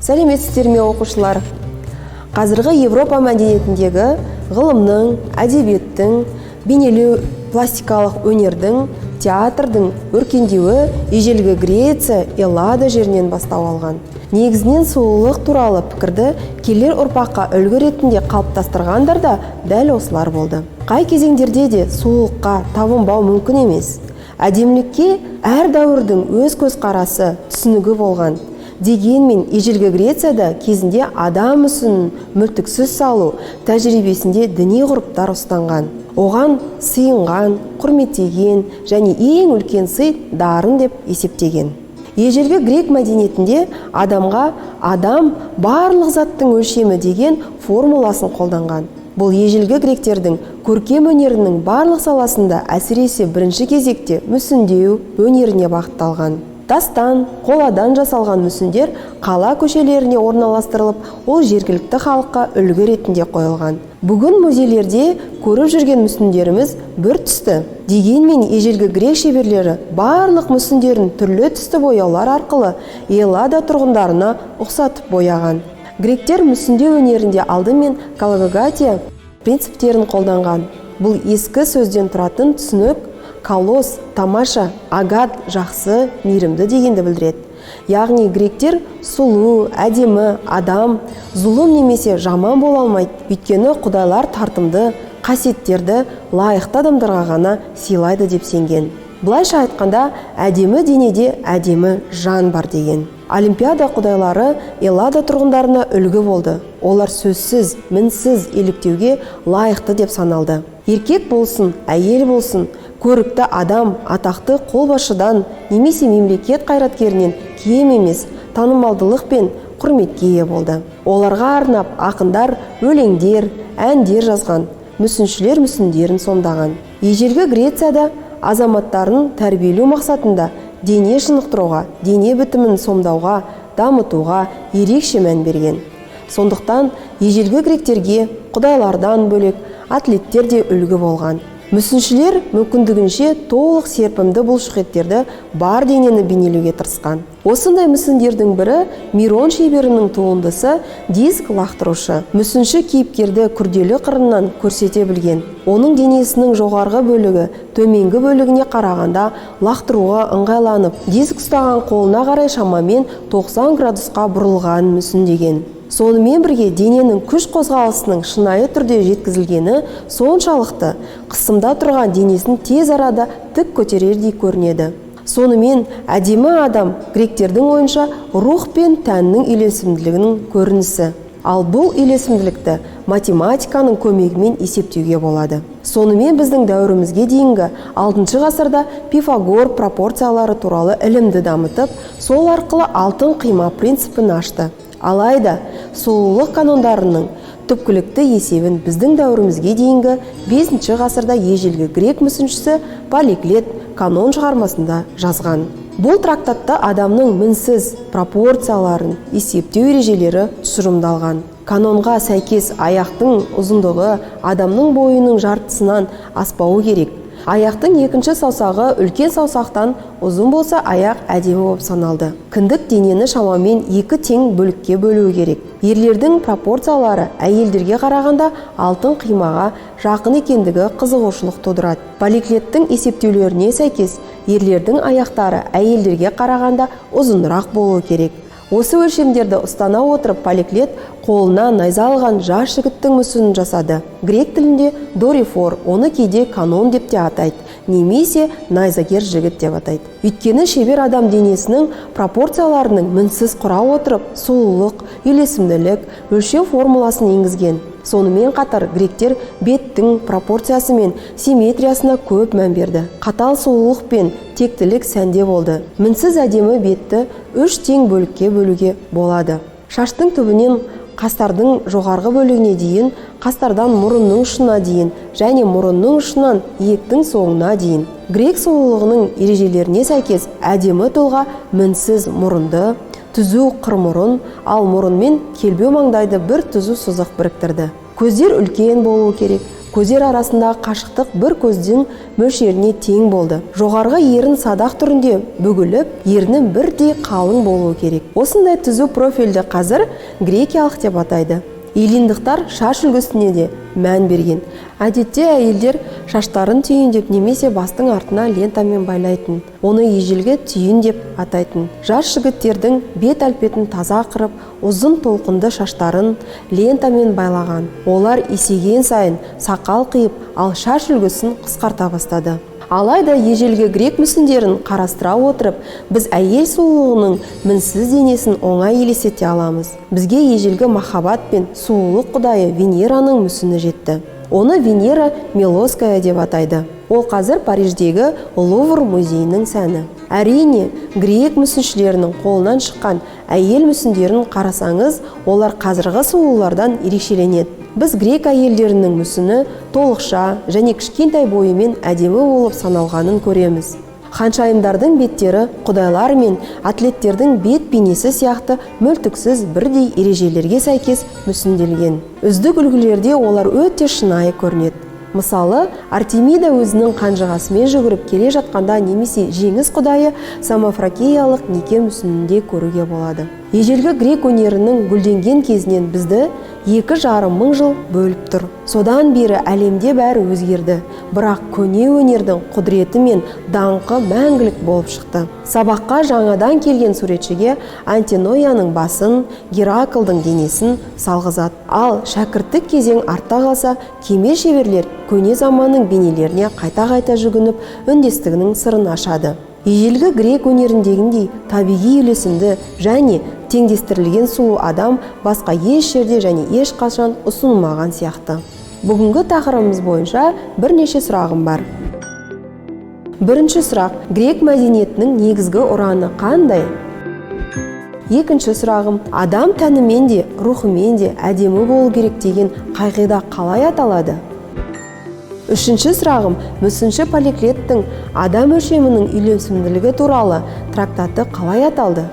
Сәлеметсіздер ме оқушылар? Қазіргі Европа мәдениетіндегі ғылымның, әдебиеттің, бейнелеу пластикалық өнердің, театрдың өркендеуі ежелгі Греция, Эллада жерінен бастау алған. Негізінен сұлулық туралы пікірді келер ұрпаққа үлгі ретінде қалыптастырғандар да дәл осылар болды. Қай кезеңдерде де сұлулыққа табынбау мүмкін емес. Әдемілікке әр дәуірдің өз көзқарасы, түсінігі болған. Дегенмен ежелгі Грецияда кезінде адам мүсінін мүлтіксіз салу тәжірибесінде діни ғұрыптар ұстанған. Оған сыйынған, құрметтеген және ең үлкен сый дарын деп есептеген. Ежелгі грек мәдениетінде адамға адам барлық заттың өлшемі деген формуласын қолданған. Бұл ежелгі гректердің көркем өнерінің барлық саласында әсіресе бірінші кезекте мүсіндеу өнеріне бағытталған. Тастан, қоладан жасалған мүсіндер қала көшелеріне орналастырылып, ол жергілікті халыққа үлгі ретінде қойылған. Бүгін музейлерде көріп жүрген мүсіндеріміз бір түсті. Дегенмен ежелгі грек шеберлері барлық мүсіндерін түрлі түсті бояулар арқылы Эллада тұрғындарына ұқсатып бояған. Гректер мүсіндеу өнерінде алдымен каллография принциптерін қолданған. Бұл ескі сөзден тұратын түсінік колос, тамаша, агат, жақсы, мейірімді дегенді білдіреді. Яғни гректер сұлу, әдемі, адам, зұлым немесе жаман бола алмайды. Өйткені құдайлар тартымды, қасиеттерді лайықты адамдарға ғана сыйлайды деп сенген. Бұлайша айтқанда, әдемі денеде әдемі жан бар деген. Олимпиада құдайлары Эллада тұрғындарына үлгі болды. Олар сөзсіз, мінсіз еліктеуге лайықты деп саналды. Еркек болсын, әйел болсын, көрікті адам, атақты қолбасшыдан немесе мемлекет қайраткерінен кем емес, танымалдылық пен құрметке ие болды. Оларға арнап ақындар өлеңдер, әндер жазған, мүсіншілер мүсіндерін сомдаған. Ежелгі Грецияда азаматтарын тәрбиелеу мақсатында дене шынықтыруға, дене бітімін сомдауға, дамытуға ерекше мән берген. Сондықтан ежелгі гректерге құдайлардан бөлек атлеттер де үлгі болған. Мүсіншілер мүмкіндігінше толық серпімді бұлшықеттерді бар денені бейнелеуге тырысқан. Осындай мүсіндердің бірі Мирон шеберінің туындысы диск лақтырушы. Мүсінші кейіпкерді күрделі қырынан көрсете білген. Оның денесінің жоғарғы бөлігі төменгі бөлігіне қарағанда лақтыруға ыңғайланып, диск ұстаған қолына қарай шамамен 90 градусқа бұрылған мүсіндеген. Сонымен бірге дененің күш қозғалысының шынайы түрде жеткізілгені соншалықты қысымда тұрған денесін тез арада тік көтерердей көрінеді. Сонымен әдемі адам гректердің ойынша рух пен тәннің үйлесімділігінің көрінісі. Ал бұл үйлесімділікті математиканың көмегімен есептеуге болады. Сонымен біздің дәуірімізге дейінгі 6 ғасырда Пифагор пропорциялары туралы ілімді дамытып, сол арқылы алтын қима принципін ашты. Алайда, сұлулық канондарының түпкілікті есебін біздің дәуірімізге дейінгі 5 ғасырда ежелгі грек мүсіншісі Поликлет канон шығармасында жазған. Бұл трактатта адамның мінсіз пропорцияларын есептеу ережелері тұжырымдалған. Канонға сәйкес аяқтың ұзындығы адамның бойының жартысынан аспауы керек. Аяқтың екінші саусағы үлкен саусақтан ұзын болса, аяқ әдемі болып саналды. Кіндік денені шамамен 2 тең бөлікке бөлуі керек. Ерлердің пропорциялары әйелдерге қарағанда алтын қимаға жақын екендігі қызығушылық тудырады. Поликлеттің есептеулеріне сәйкес ерлердің аяқтары әйелдерге қарағанда ұзынырақ болуы керек. Осы өлшемдерді ұстана отырып Поликлет қолына найза алған жас жігіттің мүсінін жасады. Грек тілінде дорифор, оны кейде канон деп те атайды, немесе найзагер жігіт деп атайды. Өйткені шебер адам денесінің пропорцияларының мінсіз құра отырып, сұлулық, үйлесімділік, өлшеу формуласын енгізген. Сонымен қатар гректер беттің пропорциясы мен симметриясына көп мән берді. Қатал сұлулық пен тектілік сәнде болды. Мінсіз әдемі бетті 3 тең бөлікке бөлуге болады. Шаштың түбінен қастардың жоғарғы бөлігіне дейін, қастардан мұрынның ұшына дейін және мұрынның ұшынан иектің соңына дейін. Грек сұлулығының ережелеріне сәйкес әдемі тұлға мінсіз мұрынды, түзу қырмұрын, ал мұрын мен келбеу маңдайды бір түзу сызық біріктірді. Көздер үлкен болуы керек, Көздер арасындағы қашықтық бір көздің мөлшеріне тең болды. Жоғарғы ерін садақ түрінде бүгіліп, ерінің бірдей қалың болуы керек. Осындай түзу профильді қазір грекиялық деп атайды. Эллиндықтар шаш үлгісіне де мән берген. Әдетте әйелдер шаштарын түйіндеп немесе бастың артына лентамен байлайтын. Оны ежелгі түйін деп атайтын. Жас жігіттердің бет әлпетін таза қырып, ұзын толқынды шаштарын лентамен байлаған. Олар есейген сайын сақал қиып, ал шаш үлгісін қысқарта бастады. Алайда ежелгі грек мүсіндерін қарастыра отырып, біз әйел сұлулығының мінсіз денесін оңай елестете аламыз. Бізге ежелгі махаббат пен сұлулық құдайы Венераның мүсіні жетті. Оны Венера Милосская деп атайды. Ол қазір Париждегі Лувр музейінің сәні. Әрине, грек мүсіншілерінің қолынан шыққан әйел мүсіндерін қарасаңыз, олар қазіргі сұлулардан ерекшеленеді. Біз грек әйелдерінің мүсіні толықша және кішкентай бойымен әдемі болып саналғанын көреміз. Ханшайымдардың беттері құдайлар мен атлеттердің бет бейнесі сияқты мүлтіксіз бірдей ережелерге сәйкес мүсінделген. Үздік үлгілерде олар өте шынайы көрінеді. Мысалы, Артемида өзінің қанжығасымен жүгіріп келе жатқанда немесе жеңіс құдайы Самофракиялық неке мүсінінде көруге болады. Ежелгі грек өнерінің гүлденген кезінен бізді 2,5 мың жыл бөліп тұр. Содан бері әлемде бәрі өзгерді, бірақ көне өнердің құдіреті мен даңқы мәңгілік болып шықты. Сабаққа жаңадан келген суретшіге Антинояның басын, Гераклдың денесін салғызады. Ал шәкірттік кезең артта қалса, кемел шеберлер көне заманның бейнелеріне қайта-қайта жүгініп, үндестігінің сырын ашады. Ежелгі грек өнеріндегіндей табиғи үйлесімді және теңдестірілген сұлу адам басқа еш жерде және ешқашан ұсынылмаған сияқты. Бүгінгі тақырыбымыз бойынша бірнеше сұрағым бар. Бірінші сұрақ: грек мәдениетінің негізгі ұраны қандай? Екінші сұрағым: адам тәнімен де, рухымен де әдемі болу керек деген қағида қалай аталады? Үшінші сұрағым: мүсінші Поликлеттің адам өлшемінің үйлесімділігі туралы трактаты қалай аталды?